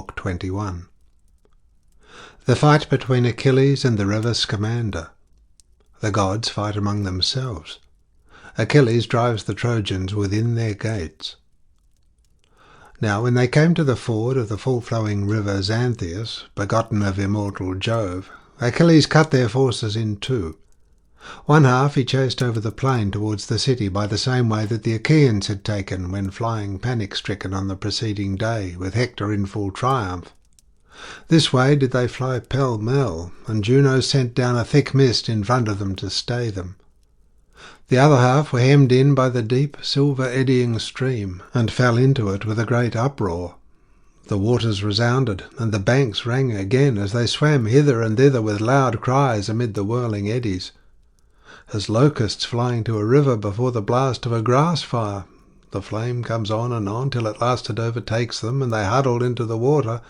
Audiobook 21. The fight between Achilles and the river Scamander. The gods fight among themselves. Achilles drives the Trojans within their gates. Now when they came to the ford of the full-flowing river Xanthius, begotten of immortal Jove, Achilles cut their forces in two. One half he chased over the plain towards the city by the same way that the Achaeans had taken when flying panic-stricken on the preceding day, with Hector in full triumph. This way did they fly pell-mell, and Juno sent down a thick mist in front of them to stay them. The other half were hemmed in by the deep, silver-eddying stream, and fell into it with a great uproar. The waters resounded, and the banks rang again as they swam hither and thither with loud cries amid the whirling eddies. As locusts flying to a river before the blast of a grass fire, the flame comes on and on till at last it overtakes them, and they huddle into the water.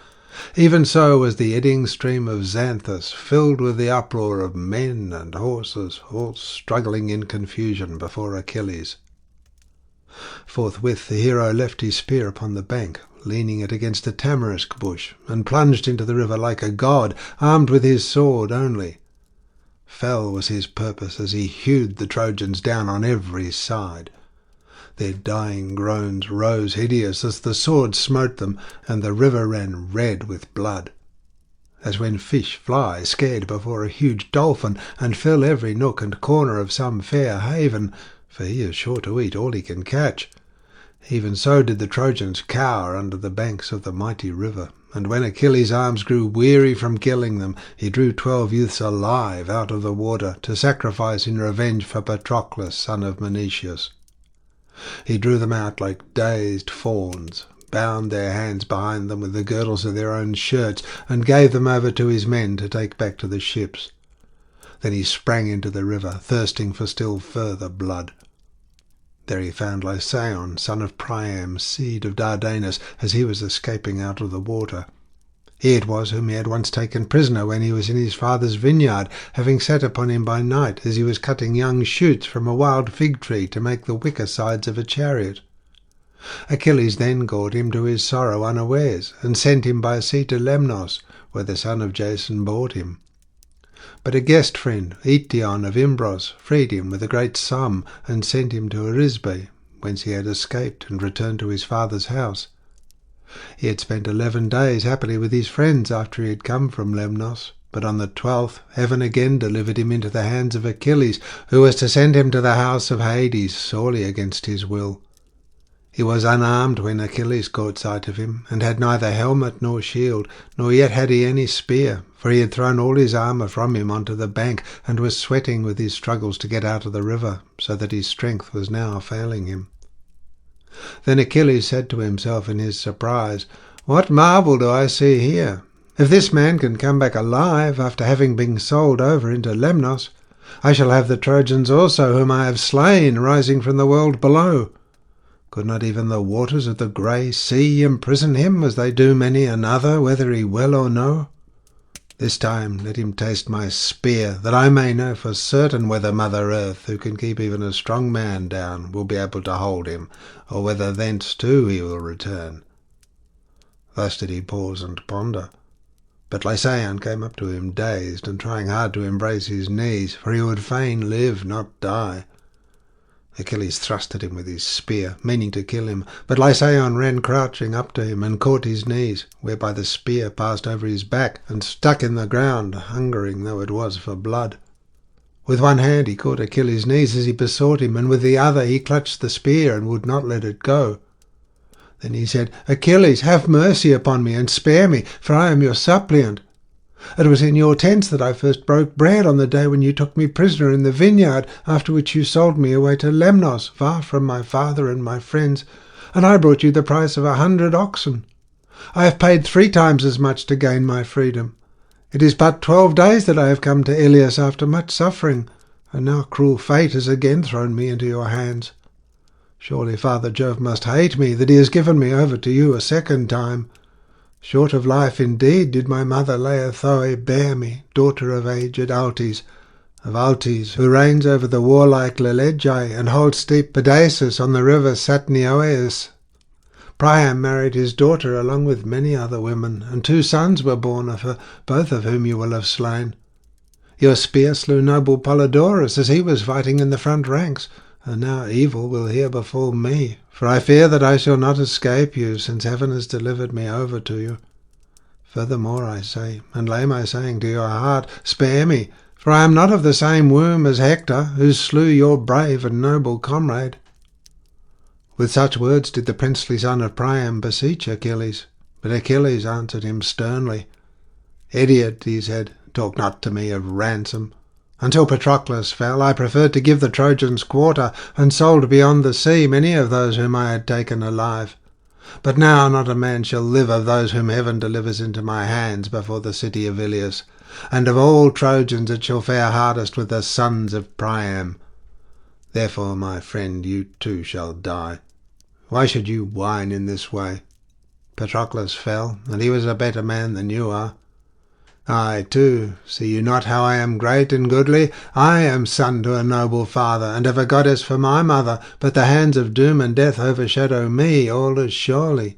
Even so was the eddying stream of Xanthus, filled with the uproar of men and horses, all struggling in confusion before Achilles. Forthwith the hero left his spear upon the bank, leaning it against a tamarisk bush, and plunged into the river like a god, armed with his sword only. Fell was his purpose as he hewed the Trojans down on every side. Their dying groans rose hideous as the sword smote them, and the river ran red with blood. As when fish fly scared before a huge dolphin, and fill every nook and corner of some fair haven, for he is sure to eat all he can catch. Even so did the Trojans cower under the banks of the mighty river, and when Achilles' arms grew weary from killing them, he drew 12 youths alive out of the water to sacrifice in revenge for Patroclus, son of Menoetius. He drew them out like dazed fawns, bound their hands behind them with the girdles of their own shirts, and gave them over to his men to take back to the ships. Then he sprang into the river, thirsting for still further blood. There he found Lycaon, son of Priam, seed of Dardanus, as he was escaping out of the water. He it was whom he had once taken prisoner when he was in his father's vineyard, having set upon him by night as he was cutting young shoots from a wild fig-tree to make the wicker sides of a chariot. Achilles then caught him to his sorrow unawares, and sent him by sea to Lemnos, where the son of Jason bought him. But a guest friend, Eetion of Immerse, freed him with a great sum, and sent him to Arisbe, whence he had escaped and returned to his father's house. He had spent 11 days happily with his friends after he had come from Lemnos, but on the 12th heaven again delivered him into the hands of Achilles, who was to send him to the house of Hades, sorely against his will. He was unarmed when Achilles caught sight of him, and had neither helmet nor shield, nor yet had he any spear, for he had thrown all his armour from him onto the bank, and was sweating with his struggles to get out of the river, so that his strength was now failing him. Then Achilles said to himself in his surprise, "What marvel do I see here? If this man can come back alive after having been sold over into Lemnos, I shall have the Trojans also whom I have slain rising from the world below. Could not even the waters of the grey sea imprison him, as they do many another, whether he will or no? This time let him taste my spear, that I may know for certain whether Mother Earth, who can keep even a strong man down, will be able to hold him, or whether thence too he will return." Thus did he pause and ponder. But Lycaon came up to him dazed, and trying hard to embrace his knees, for he would fain live, not die. Achilles thrust at him with his spear, meaning to kill him, but Lycaon ran crouching up to him and caught his knees, whereby the spear passed over his back and stuck in the ground, hungering though it was for blood. With one hand he caught Achilles' knees as he besought him, and with the other he clutched the spear and would not let it go. Then he said, "Achilles, have mercy upon me and spare me, for I am your suppliant. It was in your tents that I first broke bread on the day when you took me prisoner in the vineyard, after which you sold me away to Lemnos, far from my father and my friends, and I brought you the price of 100 oxen. I have paid 3 times as much to gain my freedom. It is but 12 days that I have come to Iliad after much suffering, and now cruel fate has again thrown me into your hands. Surely Father Jove must hate me, that he has given me over to you a second time. Short of life indeed did my mother Laerthoe bear me, daughter of aged Altes, who reigns over the warlike Lelegae and holds steep Pedasus on the river Satnioeus. Priam married his daughter along with many other women, and 2 sons were born of her, both of whom you will have slain. Your spear slew noble Polydorus as he was fighting in the front ranks, and now evil will here befall me, for I fear that I shall not escape you, since heaven has delivered me over to you. Furthermore I say, and lay my saying to your heart, spare me, for I am not of the same womb as Hector, who slew your brave and noble comrade." With such words did the princely son of Priam beseech Achilles, but Achilles answered him sternly. "Idiot," he said, "talk not to me of ransom. Until Patroclus fell, I preferred to give the Trojans quarter, and sold beyond the sea many of those whom I had taken alive. But now not a man shall live of those whom heaven delivers into my hands before the city of Iliad, and of all Trojans it shall fare hardest with the sons of Priam. Therefore, my friend, you too shall die. Why should you whine in this way? Patroclus fell, and he was a better man than you are. I, too, see you not how I am great and goodly? I am son to a noble father, and have a goddess for my mother, but the hands of doom and death overshadow me all as surely.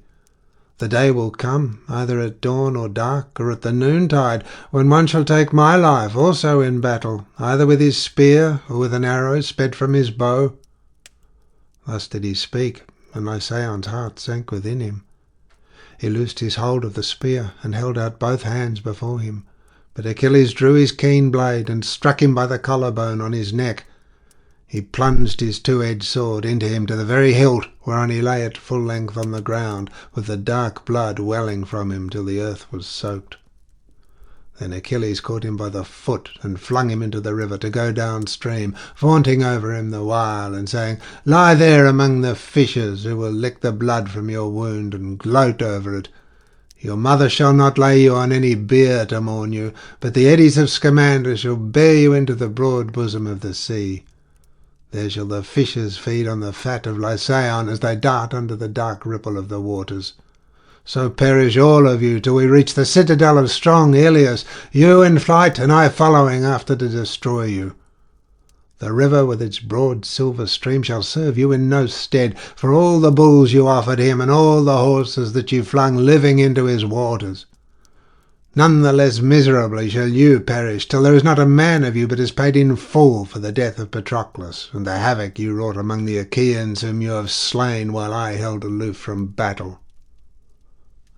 The day will come, either at dawn or dark, or at the noontide, when one shall take my life also in battle, either with his spear or with an arrow sped from his bow." Thus did he speak, and Lysaon's heart sank within him. He loosed his hold of the spear, and held out both hands before him. But Achilles drew his keen blade, and struck him by the collarbone on his neck. He plunged his 2-edged sword into him to the very hilt, whereon he lay at full length on the ground, with the dark blood welling from him till the earth was soaked. Then Achilles caught him by the foot, and flung him into the river to go downstream, vaunting over him the while, and saying, "Lie there among the fishes, who will lick the blood from your wound, and gloat over it. Your mother shall not lay you on any bier to mourn you, but the eddies of Scamander shall bear you into the broad bosom of the sea. There shall the fishes feed on the fat of Lysaon as they dart under the dark ripple of the waters. So perish all of you till we reach the citadel of strong Iliad, you in flight and I following after to destroy you. The river with its broad silver stream shall serve you in no stead for all the bulls you offered him and all the horses that you flung living into his waters. None the less miserably shall you perish till there is not a man of you but is paid in full for the death of Patroclus and the havoc you wrought among the Achaeans whom you have slain while I held aloof from battle."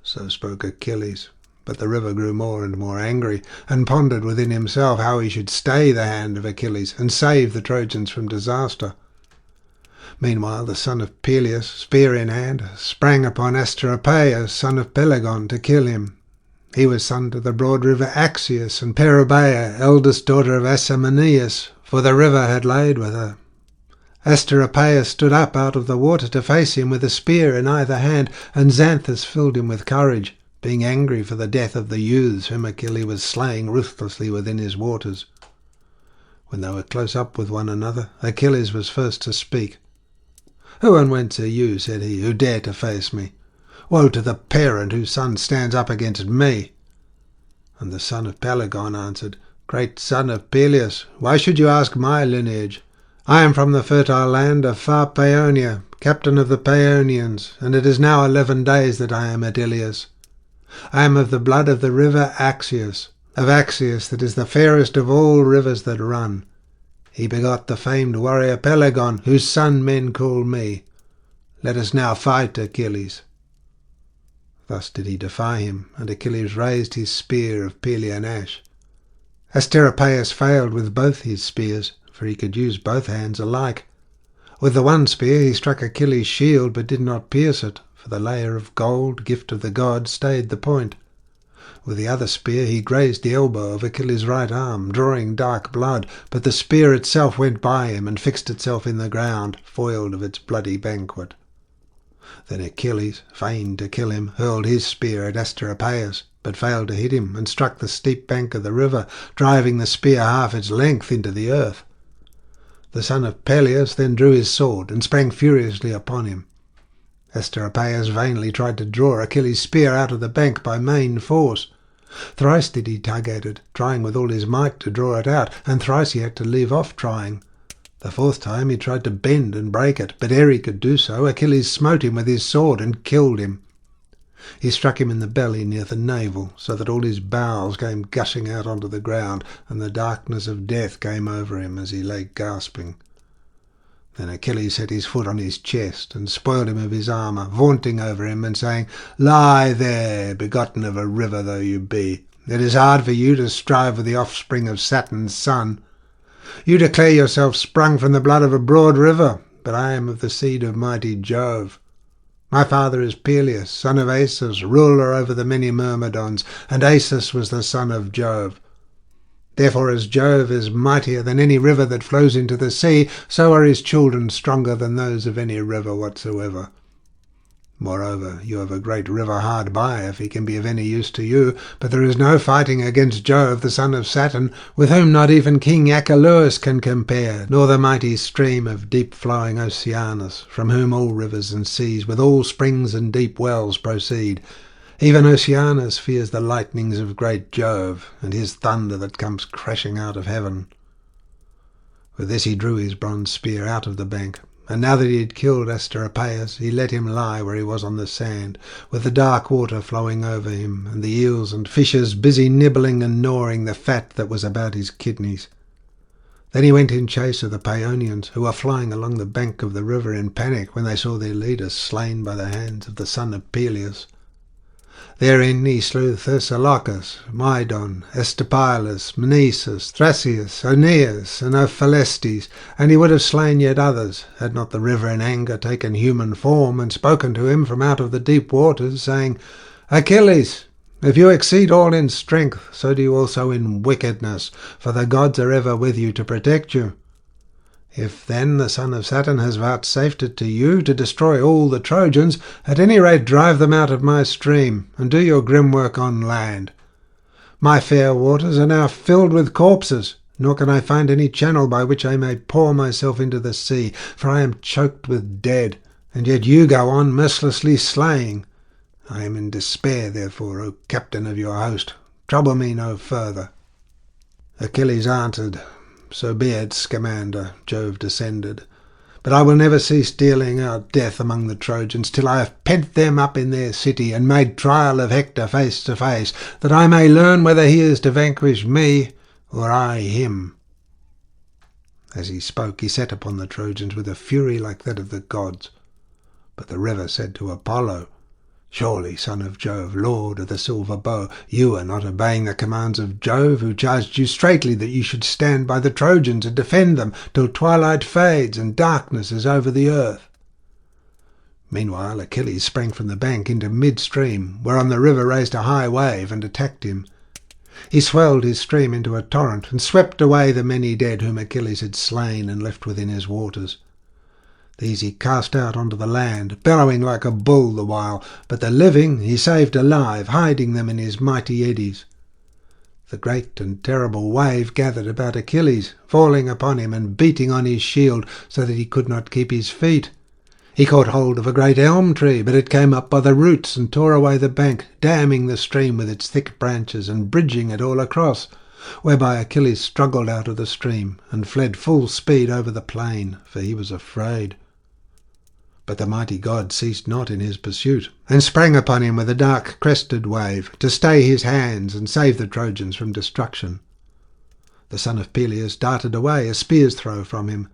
So spoke Achilles, but the river grew more and more angry, and pondered within himself how he should stay the hand of Achilles and save the Trojans from disaster. Meanwhile the son of Peleus, spear in hand, sprang upon Asteropaeus, son of Pelegon, to kill him. He was son to the broad river Axius, and Perobaea, eldest daughter of Asamoneus, for the river had laid with her. Asteropaeus stood up out of the water to face him with a spear in either hand, and Xanthus filled him with courage, being angry for the death of the youths whom Achilles was slaying ruthlessly within his waters. When they were close up with one another, Achilles was first to speak. "Who and whence are you," said he, "who dare to face me? Woe to the parent whose son stands up against me." And the son of Pelegon answered, "Great son of Peleus, why should you ask my lineage? I am from the fertile land of far Paeonia, captain of the Paeonians, and it is now 11 days that I am at Iliad. I am of the blood of the river Axius, of Axius that is the fairest of all rivers that run. He begot the famed warrior Pelegon, whose son men call me. Let us now fight, Achilles." Thus did he defy him, and Achilles raised his spear of Pelian ash. Asteropaeus failed with both his spears, for he could use both hands alike. With the one spear he struck Achilles' shield, but did not pierce it, for the layer of gold, gift of the god, stayed the point. With the other spear he grazed the elbow of Achilles' right arm, drawing dark blood, but the spear itself went by him and fixed itself in the ground, foiled of its bloody banquet. Then Achilles, fain to kill him, hurled his spear at Asteropaeus, but failed to hit him, and struck the steep bank of the river, driving the spear half its length into the earth. The son of Peleus then drew his sword and sprang furiously upon him. Asteropaeus vainly tried to draw Achilles' spear out of the bank by main force. Thrice did he tug at it, trying with all his might to draw it out, and thrice he had to leave off trying. The fourth time he tried to bend and break it, but ere he could do so, Achilles smote him with his sword and killed him. He struck him in the belly near the navel, so that all his bowels came gushing out onto the ground, and the darkness of death came over him as he lay gasping. Then Achilles set his foot on his chest and spoiled him of his armour, vaunting over him and saying, "Lie there, begotten of a river though you be. It is hard for you to strive with the offspring of Saturn's son. You declare yourself sprung from the blood of a broad river, but I am of the seed of mighty Jove. My father is Peleus, son of Asus, ruler over the many Myrmidons, and Asus was the son of Jove. Therefore, as Jove is mightier than any river that flows into the sea, so are his children stronger than those of any river whatsoever. Moreover, you have a great river hard by, if he can be of any use to you, but there is no fighting against Jove, the son of Saturn, with whom not even King Achelous can compare, nor the mighty stream of deep-flowing Oceanus, from whom all rivers and seas, with all springs and deep wells, proceed. Even Oceanus fears the lightnings of great Jove, and his thunder that comes crashing out of heaven." With this he drew his bronze spear out of the bank, and now that he had killed Asteropaeus, he let him lie where he was on the sand, with the dark water flowing over him, and the eels and fishes busy nibbling and gnawing the fat that was about his kidneys. Then he went in chase of the Paeonians, who were flying along the bank of the river in panic when they saw their leader slain by the hands of the son of Peleus. Therein he slew Thessalocus, Mydon, Estepylus, Mnesus, Thracius, Aeneas, and Ophelestes, and he would have slain yet others, had not the river in anger taken human form, and spoken to him from out of the deep waters, saying, "Achilles, if you exceed all in strength, so do you also in wickedness, for the gods are ever with you to protect you. If then the son of Saturn has vouchsafed it to you to destroy all the Trojans, at any rate drive them out of my stream, and do your grim work on land. My fair waters are now filled with corpses, nor can I find any channel by which I may pour myself into the sea, for I am choked with dead, and yet you go on mercilessly slaying. I am in despair, therefore, O captain of your host, trouble me no further." Achilles answered, "So be it, Scamander," Jove descended. "But I will never cease dealing out death among the Trojans till I have pent them up in their city and made trial of Hector face to face, that I may learn whether he is to vanquish me or I him." As he spoke, he set upon the Trojans with a fury like that of the gods. But the river said to Apollo, "Surely, son of Jove, lord of the silver bow, you are not obeying the commands of Jove, who charged you straitly that you should stand by the Trojans and defend them till twilight fades and darkness is over the earth." Meanwhile Achilles sprang from the bank into mid-stream, whereon the river raised a high wave and attacked him. He swelled his stream into a torrent, and swept away the many dead whom Achilles had slain and left within his waters. These he cast out onto the land, bellowing like a bull the while, but the living he saved alive, hiding them in his mighty eddies. The great and terrible wave gathered about Achilles, falling upon him and beating on his shield, so that he could not keep his feet. He caught hold of a great elm tree, but it came up by the roots and tore away the bank, damming the stream with its thick branches and bridging it all across, whereby Achilles struggled out of the stream and fled full speed over the plain, for he was afraid. But the mighty god ceased not in his pursuit, and sprang upon him with a dark-crested wave, to stay his hands and save the Trojans from destruction. The son of Peleus darted away a spear's throw from him.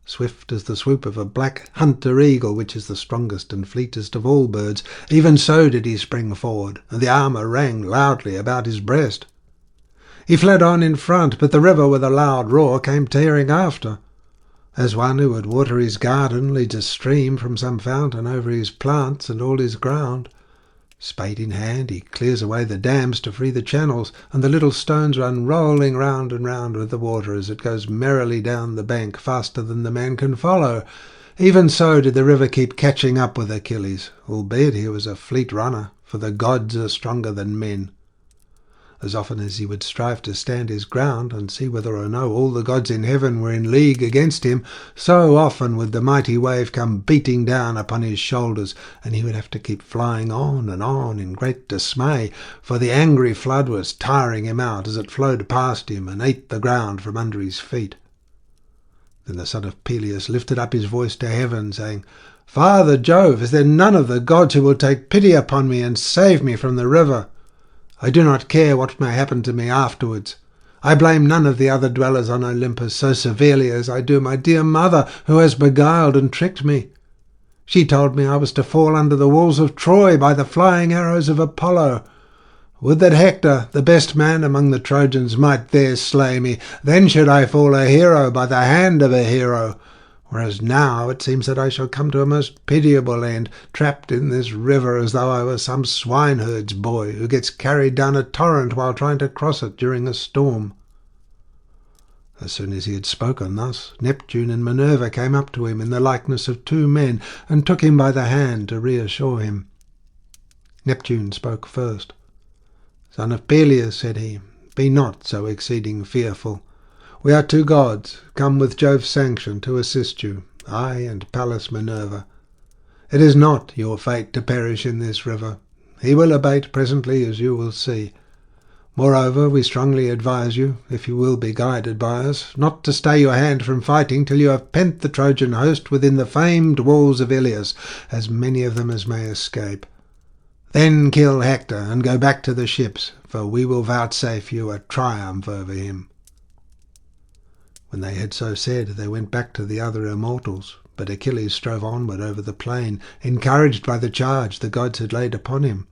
Swift as the swoop of a black hunter-eagle, which is the strongest and fleetest of all birds, even so did he spring forward, and the armour rang loudly about his breast. He fled on in front, but the river with a loud roar came tearing after. As one who would water his garden leads a stream from some fountain over his plants and all his ground. Spade in hand, he clears away the dams to free the channels, and the little stones run rolling round and round with the water as it goes merrily down the bank faster than the man can follow. Even so did the river keep catching up with Achilles, albeit he was a fleet runner, for the gods are stronger than men. As often as he would strive to stand his ground and see whether or no all the gods in heaven were in league against him, so often would the mighty wave come beating down upon his shoulders, and he would have to keep flying on and on in great dismay, for the angry flood was tiring him out as it flowed past him and ate the ground from under his feet. Then the son of Peleus lifted up his voice to heaven, saying, "Father Jove, is there none of the gods who will take pity upon me and save me from the river? I do not care what may happen to me afterwards. I blame none of the other dwellers on Olympus so severely as I do my dear mother, who has beguiled and tricked me. She told me I was to fall under the walls of Troy by the flying arrows of Apollo. Would that Hector, the best man among the Trojans, might there slay me. Then should I fall a hero by the hand of a hero. Whereas now it seems that I shall come to a most pitiable end, trapped in this river as though I were some swineherd's boy who gets carried down a torrent while trying to cross it during a storm." As soon as he had spoken thus, Neptune and Minerva came up to him in the likeness of two men, and took him by the hand to reassure him. Neptune spoke first. "Son of Peleus," said he, "be not so exceeding fearful. We are two gods, come with Jove's sanction to assist you, I and Pallas Minerva. It is not your fate to perish in this river. He will abate presently, as you will see. Moreover, we strongly advise you, if you will be guided by us, not to stay your hand from fighting till you have pent the Trojan host within the famed walls of Iliad, as many of them as may escape. Then kill Hector and go back to the ships, for we will vouchsafe you a triumph over him." When they had so said, they went back to the other immortals, but Achilles strove onward over the plain, encouraged by the charge the gods had laid upon him.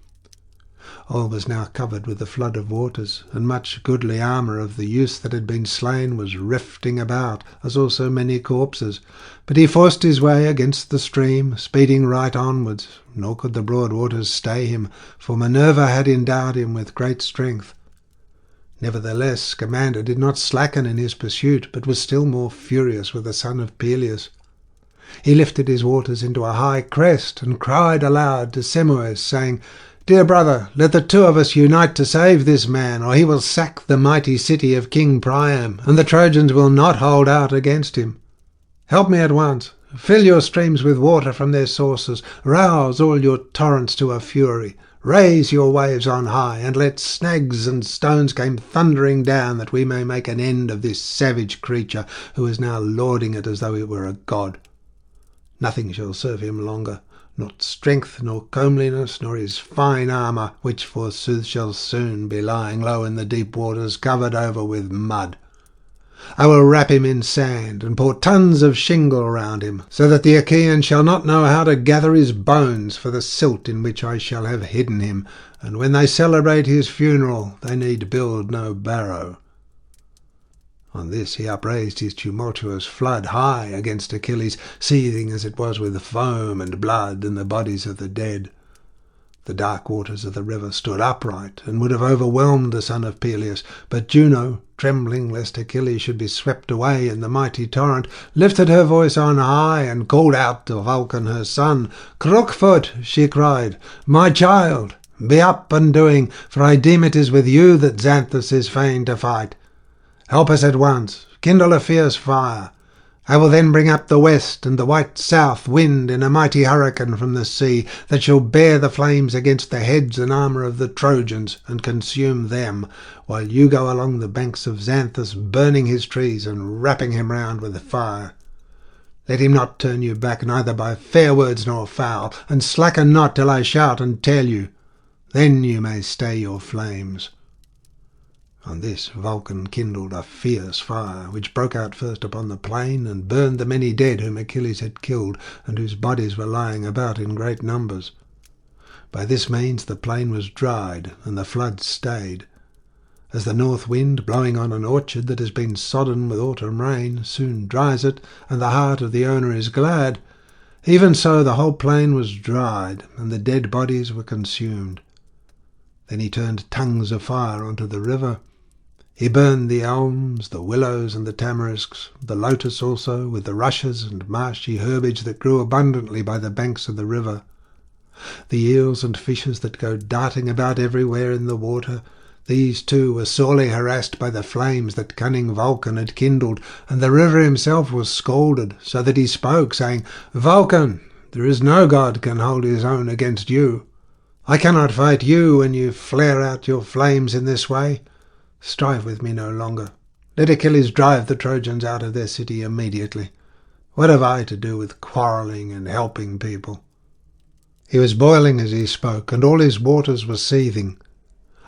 All was now covered with a flood of waters, and much goodly armour of the youths that had been slain was rifting about, as also many corpses. But he forced his way against the stream, speeding right onwards, nor could the broad waters stay him, for Minerva had endowed him with great strength. Nevertheless, Scamander did not slacken in his pursuit, but was still more furious with the son of Peleus. He lifted his waters into a high crest, and cried aloud to Simois, saying, "Dear brother, let the two of us unite to save this man, or he will sack the mighty city of King Priam, and the Trojans will not hold out against him. Help me at once. Fill your streams with water from their sources. Rouse all your torrents to a fury. Raise your waves on high, and let snags and stones come thundering down, that we may make an end of this savage creature, who is now lording it as though it were a god. Nothing shall serve him longer, not strength, nor comeliness, nor his fine armour, which forsooth shall soon be lying low in the deep waters, covered over with mud. I will wrap him in sand, and pour tons of shingle round him, so that the Achaeans shall not know how to gather his bones for the silt in which I shall have hidden him, and when they celebrate his funeral they need build no barrow." On this he upraised his tumultuous flood high against Achilles, seething as it was with foam and blood and the bodies of the dead. The dark waters of the river stood upright, and would have overwhelmed the son of Peleus, but Juno, trembling lest Achilles should be swept away in the mighty torrent, lifted her voice on high, and called out to Vulcan her son. "Crookfoot," she cried, "my child, be up and doing, for I deem it is with you that Xanthus is fain to fight. Help us at once, kindle a fierce fire. I will then bring up the west and the white south wind in a mighty hurricane from the sea, that shall bear the flames against the heads and armour of the Trojans, and consume them, while you go along the banks of Xanthus, burning his trees and wrapping him round with fire. Let him not turn you back, neither by fair words nor foul, and slacken not till I shout and tell you. Then you may stay your flames." On this Vulcan kindled a fierce fire, which broke out first upon the plain, and burned the many dead whom Achilles had killed, and whose bodies were lying about in great numbers. By this means the plain was dried, and the flood stayed. As the north wind, blowing on an orchard that has been sodden with autumn rain, soon dries it, and the heart of the owner is glad, even so the whole plain was dried, and the dead bodies were consumed. Then he turned tongues of fire onto the river. He burned the elms, the willows, and the tamarisks, the lotus also, with the rushes and marshy herbage that grew abundantly by the banks of the river. The eels and fishes that go darting about everywhere in the water, these too were sorely harassed by the flames that cunning Vulcan had kindled, and the river himself was scalded, so that he spoke, saying, "Vulcan, there is no god can hold his own against you. I cannot fight you when you flare out your flames in this way. Strive with me no longer. Let Achilles drive the Trojans out of their city immediately. What have I to do with quarrelling and helping people?" He was boiling as he spoke, and all his waters were seething,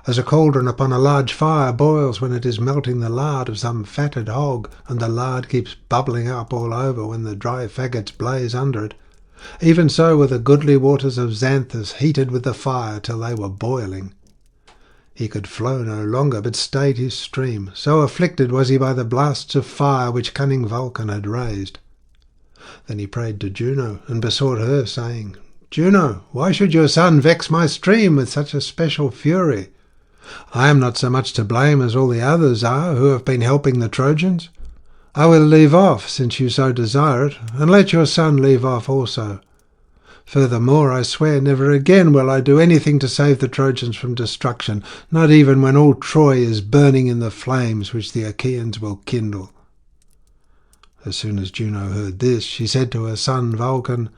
as a cauldron upon a large fire boils when it is melting the lard of some fatted hog, and the lard keeps bubbling up all over when the dry faggots blaze under it. Even so were the goodly waters of Xanthus heated with the fire till they were boiling. He could flow no longer, but stayed his stream, so afflicted was he by the blasts of fire which cunning Vulcan had raised. Then he prayed to Juno, and besought her, saying, "Juno, why should your son vex my stream with such a special fury? I am not so much to blame as all the others are who have been helping the Trojans. I will leave off, since you so desire it, and let your son leave off also. Furthermore, I swear never again will I do anything to save the Trojans from destruction, not even when all Troy is burning in the flames which the Achaeans will kindle." As soon as Juno heard this, she said to her son Vulcan,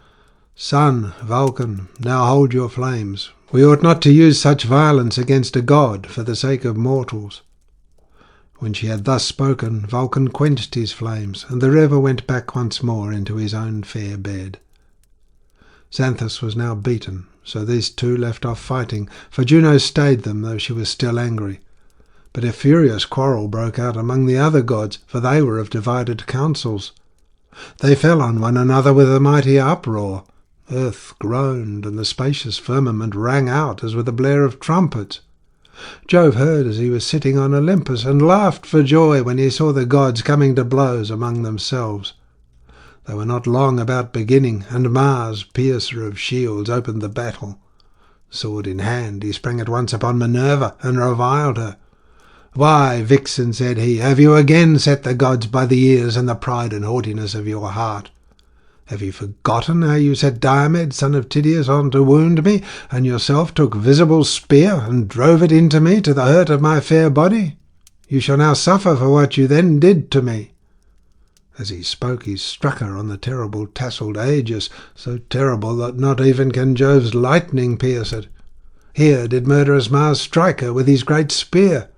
"Son Vulcan, now hold your flames. We ought not to use such violence against a god for the sake of mortals." When she had thus spoken, Vulcan quenched his flames, and the river went back once more into his own fair bed. Xanthus was now beaten, so these two left off fighting, for Juno stayed them, though she was still angry. But a furious quarrel broke out among the other gods, for they were of divided counsels. They fell on one another with a mighty uproar. Earth groaned, and the spacious firmament rang out as with a blare of trumpets. Jove heard as he was sitting on Olympus, and laughed for joy when he saw the gods coming to blows among themselves. They were not long about beginning, and Mars, piercer of shields, opened the battle. Sword in hand, he sprang at once upon Minerva, and reviled her. "Why, vixen," said he, "have you again set the gods by the ears in the pride and haughtiness of your heart? Have you forgotten how you set Diomed, son of Tydeus, on to wound me, and yourself took Visible's spear and drove it into me to the hurt of my fair body? You shall now suffer for what you then did to me." As he spoke, he struck her on the terrible tasselled aegis, so terrible that not even can Jove's lightning pierce it. Here did murderous Mars strike her with his great spear.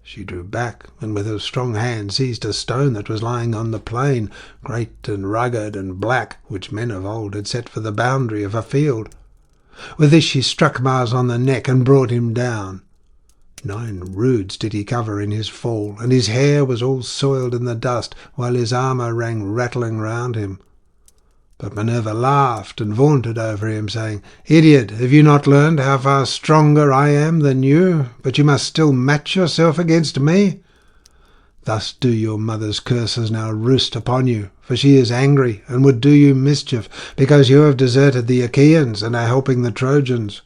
She drew back, and with her strong hand seized a stone that was lying on the plain, great and rugged and black, which men of old had set for the boundary of a field. With this she struck Mars on the neck and brought him down. 9 roods did he cover in his fall, and his hair was all soiled in the dust, while his armour rang rattling round him. But Minerva laughed and vaunted over him, saying, "Idiot, have you not learned how far stronger I am than you, but you must still match yourself against me? Thus do your mother's curses now roost upon you, for she is angry and would do you mischief, because you have deserted the Achaeans and are helping the Trojans."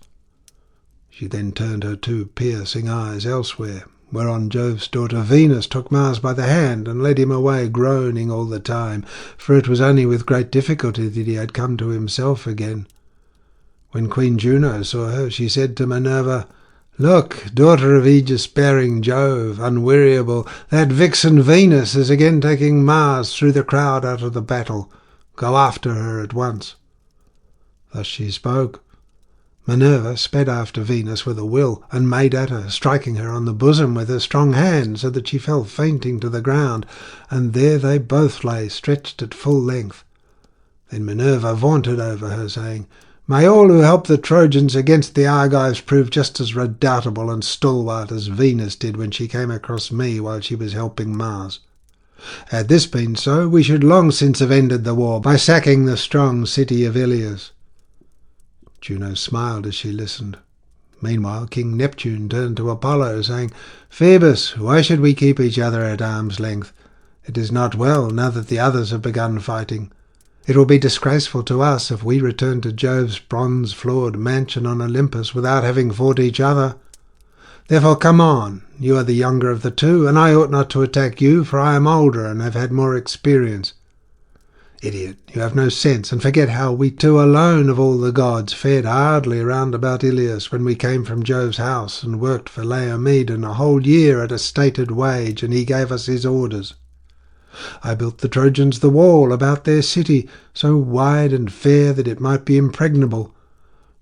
She then turned her 2 piercing eyes elsewhere, whereon Jove's daughter Venus took Mars by the hand and led him away, groaning all the time, for it was only with great difficulty that he had come to himself again. When Queen Juno saw her, she said to Minerva, "Look, daughter of aegis-bearing Jove, unweariable, that vixen Venus is again taking Mars through the crowd out of the battle. Go after her at once." Thus she spoke. Minerva sped after Venus with a will, and made at her, striking her on the bosom with her strong hand, so that she fell fainting to the ground, and there they both lay, stretched at full length. Then Minerva vaunted over her, saying, "May all who help the Trojans against the Argives prove just as redoubtable and stalwart as Venus did when she came across me while she was helping Mars. Had this been so, we should long since have ended the war by sacking the strong city of Iliad." Juno smiled as she listened. Meanwhile King Neptune turned to Apollo, saying, "Phoebus, why should we keep each other at arm's length? It is not well, now that the others have begun fighting. It will be disgraceful to us if we return to Jove's bronze-floored mansion on Olympus without having fought each other. Therefore come on. You are the younger of the 2, and I ought not to attack you, for I am older and have had more experience. Idiot, you have no sense, and forget how we 2 alone of all the gods fared hardly round about Iliad when we came from Jove's house and worked for Laomedon a whole year at a stated wage, and he gave us his orders. I built the Trojans the wall about their city, so wide and fair that it might be impregnable,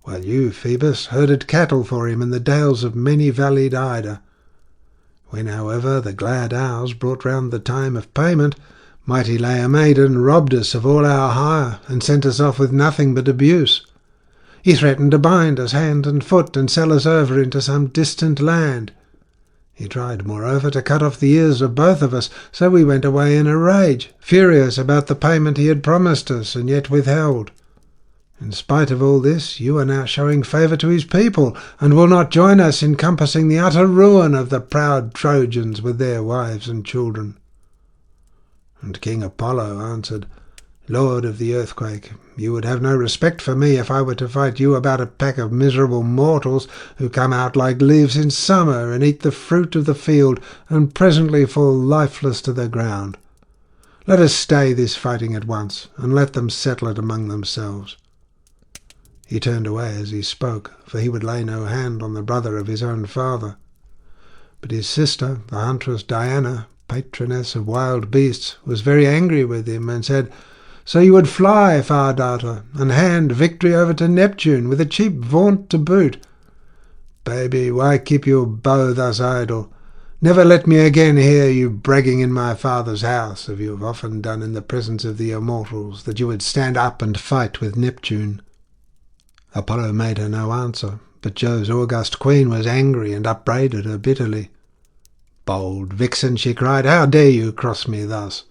while you, Phoebus, herded cattle for him in the dales of many-valleyed Ida. When, however, the glad hours brought round the time of payment, mighty Laomedon robbed us of all our hire, and sent us off with nothing but abuse. He threatened to bind us hand and foot, and sell us over into some distant land. He tried, moreover, to cut off the ears of both of us, so we went away in a rage, furious about the payment he had promised us, and yet withheld. In spite of all this, you are now showing favour to his people, and will not join us in compassing the utter ruin of the proud Trojans with their wives and children." And King Apollo answered, "Lord of the earthquake, you would have no respect for me if I were to fight you about a pack of miserable mortals who come out like leaves in summer and eat the fruit of the field and presently fall lifeless to the ground. Let us stay this fighting at once, and let them settle it among themselves." He turned away as he spoke, for he would lay no hand on the brother of his own father. But his sister, the huntress Diana, patroness of wild beasts, was very angry with him, and said, "So you would fly, Far Daughter, and hand victory over to Neptune, with a cheap vaunt to boot? Baby, why keep your bow thus idle? Never let me again hear you bragging in my father's house, as you have often done in the presence of the immortals, that you would stand up and fight with Neptune." Apollo made her no answer, but Jove's august queen was angry and upbraided her bitterly. "Bold vixen," she cried, "how dare you cross me thus?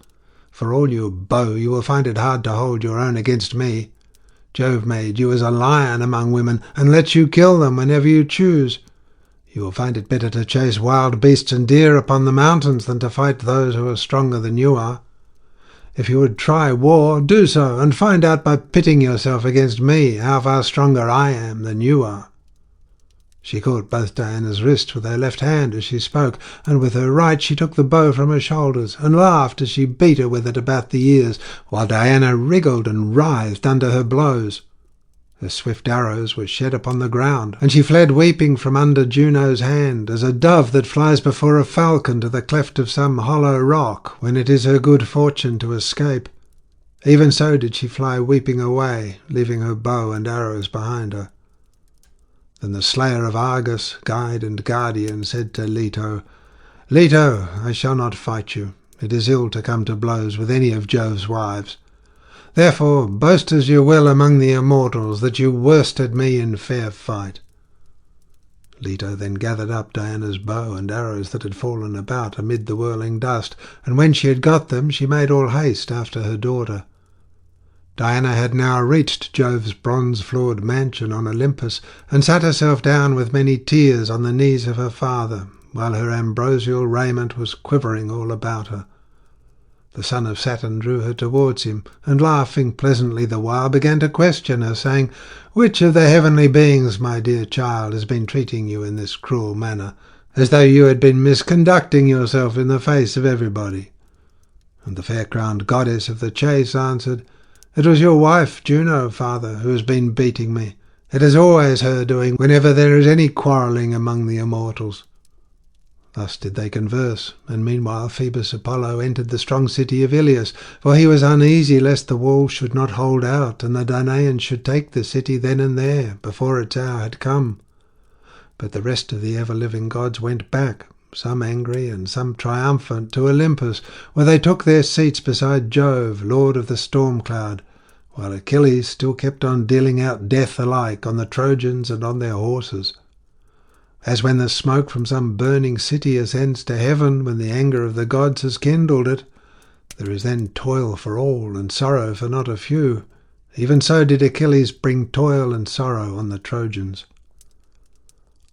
For all your bow, you will find it hard to hold your own against me. Jove made you as a lion among women, and lets you kill them whenever you choose. You will find it better to chase wild beasts and deer upon the mountains than to fight those who are stronger than you are. If you would try war, do so, and find out by pitting yourself against me how far stronger I am than you are." She caught both Diana's wrists with her left hand as she spoke, and with her right she took the bow from her shoulders, and laughed as she beat her with it about the ears, while Diana wriggled and writhed under her blows. Her swift arrows were shed upon the ground, and she fled weeping from under Juno's hand, as a dove that flies before a falcon to the cleft of some hollow rock, when it is her good fortune to escape. Even so did she fly weeping away, leaving her bow and arrows behind her. Then the slayer of Argus, guide and guardian, said to Leto, "Leto, I shall not fight you. It is ill to come to blows with any of Jove's wives. Therefore boast as you will among the immortals that you worsted me in fair fight." Leto then gathered up Diana's bow and arrows that had fallen about amid the whirling dust, and when she had got them she made all haste after her daughter. Diana had now reached Jove's bronze-floored mansion on Olympus, and sat herself down with many tears on the knees of her father, while her ambrosial raiment was quivering all about her. The son of Saturn drew her towards him, and laughing pleasantly the while began to question her, saying, "Which of the heavenly beings, my dear child, has been treating you in this cruel manner, as though you had been misconducting yourself in the face of everybody?" And the fair-crowned goddess of the chase answered, "It was your wife, Juno, father, who has been beating me. It is always her doing whenever there is any quarrelling among the immortals." Thus did they converse, and meanwhile Phoebus Apollo entered the strong city of Iliad, for he was uneasy lest the walls should not hold out, and the Danaans should take the city then and there, before its hour had come. But the rest of the ever-living gods went back, some angry and some triumphant, to Olympus, where they took their seats beside Jove, lord of the storm-cloud, while Achilles still kept on dealing out death alike on the Trojans and on their horses. As when the smoke from some burning city ascends to heaven when the anger of the gods has kindled it, there is then toil for all and sorrow for not a few. Even so did Achilles bring toil and sorrow on the Trojans.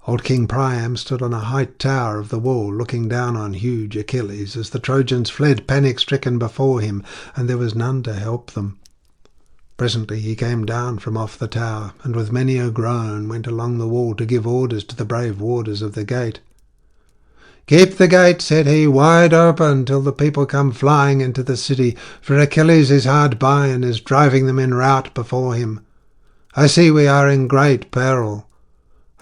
Old King Priam stood on a high tower of the wall, looking down on huge Achilles, as the Trojans fled panic-stricken before him, and there was none to help them. Presently he came down from off the tower, and with many a groan went along the wall to give orders to the brave warders of the gate. "Keep the gate," said he, "wide open till the people come flying into the city, for Achilles is hard by and is driving them in rout before him. I see we are in great peril.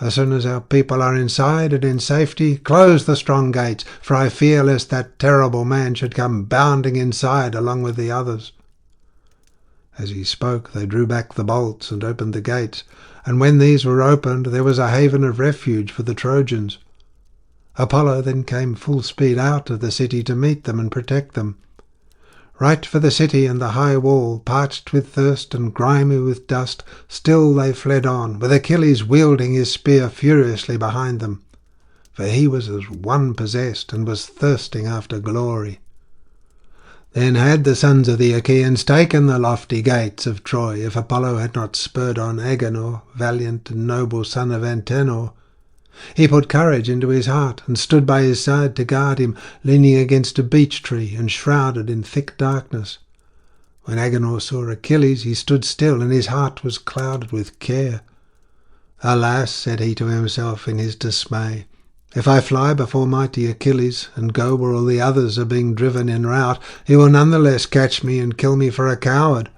As soon as our people are inside and in safety, close the strong gates, for I fear lest that terrible man should come bounding inside along with the others." As he spoke, they drew back the bolts and opened the gates, and when these were opened, there was a haven of refuge for the Trojans. Apollo then came full speed out of the city to meet them and protect them. Right for the city and the high wall, parched with thirst and grimy with dust, still they fled on, with Achilles wielding his spear furiously behind them. For he was as one possessed, and was thirsting after glory. Then had the sons of the Achaeans taken the lofty gates of Troy, if Apollo had not spurred on Agenor, valiant and noble son of Antenor. He put courage into his heart, and stood by his side to guard him, leaning against a beech tree, and shrouded in thick darkness. When Agenor saw Achilles, he stood still, and his heart was clouded with care. "Alas," said he to himself in his dismay, "if I fly before mighty Achilles, and go where all the others are being driven in rout, he will none the less catch me and kill me for a coward.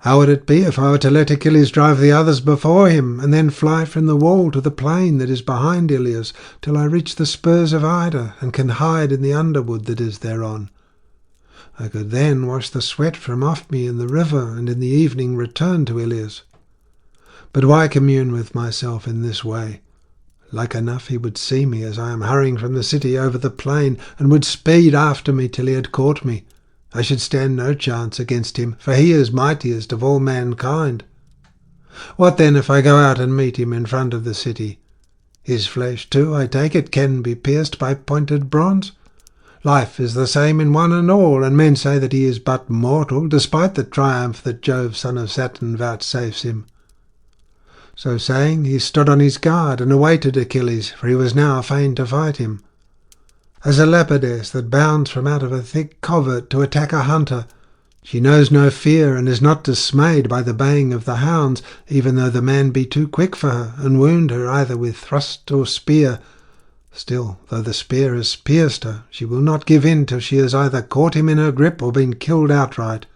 How would it be if I were to let Achilles drive the others before him, and then fly from the wall to the plain that is behind Iliad, till I reach the spurs of Ida, and can hide in the underwood that is thereon? I could then wash the sweat from off me in the river, and in the evening return to Iliad. But why commune with myself in this way? Like enough he would see me as I am hurrying from the city over the plain, and would speed after me till he had caught me. I should stand no chance against him, for he is mightiest of all mankind. What then if I go out and meet him in front of the city? His flesh, too, I take it, can be pierced by pointed bronze. Life is the same in one and all, and men say that he is but mortal, despite the triumph that Jove, son of Saturn, vouchsafes him." So saying, he stood on his guard, and awaited Achilles, for he was now fain to fight him. As a leopardess that bounds from out of a thick covert to attack a hunter, she knows no fear, and is not dismayed by the baying of the hounds, even though the man be too quick for her, and wound her either with thrust or spear. Still, though the spear has pierced her, she will not give in till she has either caught him in her grip or been killed outright.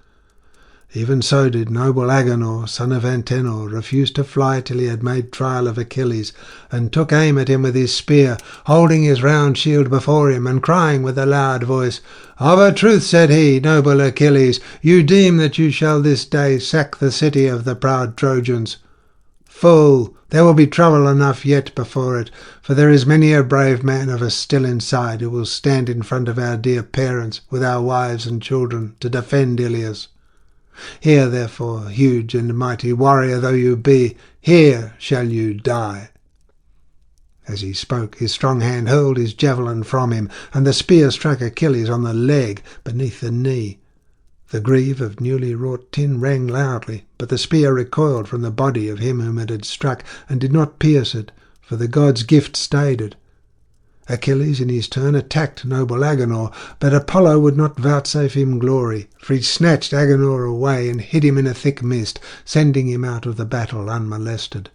Even so did noble Agenor, son of Antenor, refuse to fly till he had made trial of Achilles, and took aim at him with his spear, holding his round shield before him, and crying with a loud voice, "Of a truth," said he, "noble Achilles, you deem that you shall this day sack the city of the proud Trojans. Fool, there will be trouble enough yet before it, for there is many a brave man of us still inside who will stand in front of our dear parents, with our wives and children, to defend Iliad. Here, therefore, huge and mighty warrior though you be, here shall you die." As he spoke, his strong hand hurled his javelin from him, and the spear struck Achilles on the leg beneath the knee. The greave of newly wrought tin rang loudly, but the spear recoiled from the body of him whom it had struck, and did not pierce it, for the god's gift stayed it. Achilles in his turn attacked noble Agenor, but Apollo would not vouchsafe him glory, for he snatched Agenor away and hid him in a thick mist, sending him out of the battle unmolested.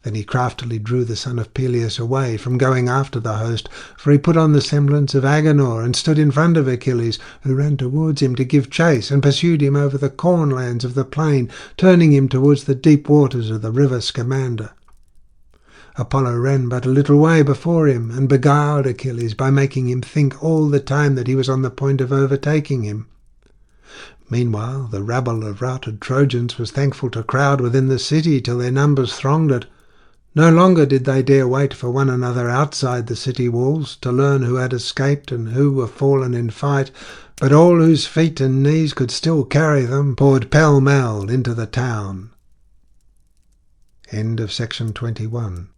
Then he craftily drew the son of Peleus away from going after the host, for he put on the semblance of Agenor, and stood in front of Achilles, who ran towards him to give chase, and pursued him over the cornlands of the plain, turning him towards the deep waters of the river Scamander. Apollo ran but a little way before him, and beguiled Achilles by making him think all the time that he was on the point of overtaking him. Meanwhile the rabble of routed Trojans was thankful to crowd within the city till their numbers thronged it. No longer did they dare wait for one another outside the city walls, to learn who had escaped and who were fallen in fight, but all whose feet and knees could still carry them poured pell-mell into the town. End of section 21.